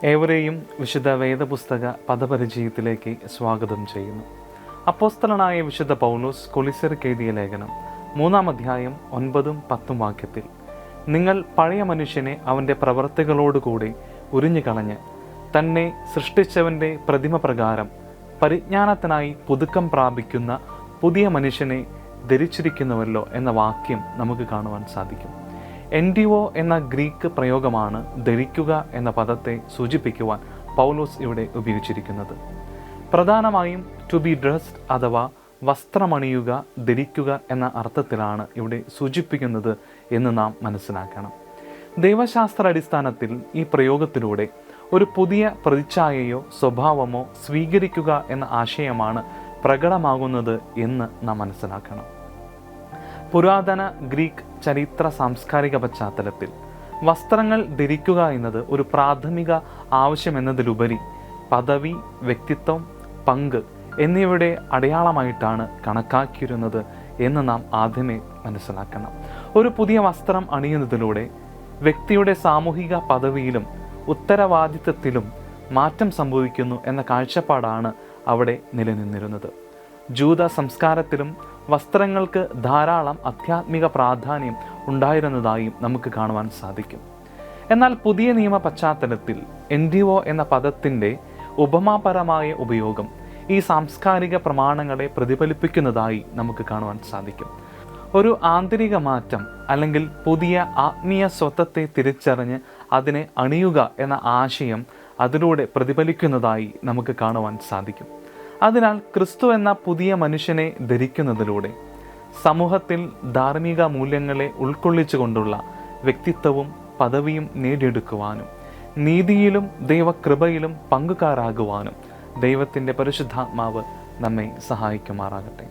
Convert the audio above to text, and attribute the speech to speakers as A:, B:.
A: ഏവരെയും വിശുദ്ധ വേദപുസ്തക പദപരിചയത്തിലേക്ക് സ്വാഗതം ചെയ്യുന്നു. അപ്പോസ്തലനായ വിശുദ്ധ പൗലോസ് കൊലിസ്യർക്ക് എഴുതിയ ലേഖനം 3-ാം അധ്യായം 9-10 വാക്യത്തിൽ, നിങ്ങൾ പഴയ മനുഷ്യനെ അവൻ്റെ പ്രവർത്തികളോടുകൂടി ഉരിഞ്ഞുകളഞ്ഞ് തന്നെ സൃഷ്ടിച്ചവൻ്റെ പ്രതിമ പ്രകാരം പരിജ്ഞാനത്തിനായി പുതുക്കം പ്രാപിക്കുന്ന പുതിയ മനുഷ്യനെ ധരിച്ചിരിക്കുന്നുവല്ലോ എന്ന വാക്യം നമുക്ക് കാണുവാൻ സാധിക്കും. എൻഡിവോ എന്ന ഗ്രീക്ക് പ്രയോഗമാണ് ധരിക്കുക എന്ന പദത്തെ സൂചിപ്പിക്കുവാൻ പൗലോസ് ഇവിടെ ഉപയോഗിച്ചിരിക്കുന്നത്. പ്രധാനമായും ടു ബി ഡ്രസ്ഡ് അഥവാ വസ്ത്രമണിയുക, ധരിക്കുക എന്ന അർത്ഥത്തിലാണ് ഇവിടെ സൂചിപ്പിക്കുന്നത് എന്ന് നാം മനസ്സിലാക്കണം. ദൈവശാസ്ത്ര അടിസ്ഥാനത്തിൽ ഈ പ്രയോഗത്തിലൂടെ ഒരു പുതിയ പ്രതിച്ഛായയോ സ്വഭാവമോ സ്വീകരിക്കുക എന്ന ആശയമാണ് പ്രകടമാകുന്നത് എന്ന് നാം മനസ്സിലാക്കണം. പുരാതന ഗ്രീക്ക് ചരിത്ര സാംസ്കാരിക പശ്ചാത്തലത്തിൽ വസ്ത്രങ്ങൾ ധരിക്കുക എന്നത് ഒരു പ്രാഥമിക ആവശ്യമെന്നതിലുപരി പദവി, വ്യക്തിത്വം, പങ്ക് എന്നിവയുടെ അടയാളമായിട്ടാണ് കണക്കാക്കിയിരുന്നത് എന്ന് നാം ആദ്യമേ മനസ്സിലാക്കണം. ഒരു പുതിയ വസ്ത്രം അണിയുന്നതിലൂടെ വ്യക്തിയുടെ സാമൂഹിക പദവിയിലും ഉത്തരവാദിത്വത്തിലും മാറ്റം സംഭവിക്കുന്നു എന്ന കാഴ്ചപ്പാടാണ് അവിടെ നിലനിന്നിരുന്നത്. ജൂത സംസ്കാരത്തിലും വസ്ത്രങ്ങൾക്ക് ധാരാളം ആധ്യാത്മിക പ്രാധാന്യം ഉണ്ടായിരുന്നതായും നമുക്ക് കാണുവാൻ സാധിക്കും. എന്നാൽ പുതിയ നിയമ പശ്ചാത്തലത്തിൽ എൻഡിവോ എന്ന പദത്തിൻ്റെ ഉപമാപരമായ ഉപയോഗം ഈ സാംസ്കാരിക പ്രമാണങ്ങളെ പ്രതിഫലിപ്പിക്കുന്നതായി നമുക്ക് കാണുവാൻ സാധിക്കും. ഒരു ആന്തരിക മാറ്റം അല്ലെങ്കിൽ പുതിയ ആത്മീയ സ്വത്വത്തെ തിരിച്ചറിഞ്ഞ് അതിനെ അണിയുക എന്ന ആശയം അതിലൂടെ പ്രതിഫലിക്കുന്നതായി നമുക്ക് കാണുവാൻ സാധിക്കും. അതിനാൽ ക്രിസ്തു എന്ന പുതിയ മനുഷ്യനെ ധരിക്കുന്നതിലൂടെ സമൂഹത്തിൽ ധാർമ്മിക മൂല്യങ്ങളെ ഉൾക്കൊള്ളിച്ചുകൊണ്ടുള്ള വ്യക്തിത്വവും പദവിയും നേടിയെടുക്കുവാനും നീതിയിലും ദൈവകൃപയിലും പങ്കുകാരാകുവാനും ദൈവത്തിൻ്റെ പരിശുദ്ധാത്മാവ് നമ്മെ സഹായിക്കുമാറാകട്ടെ.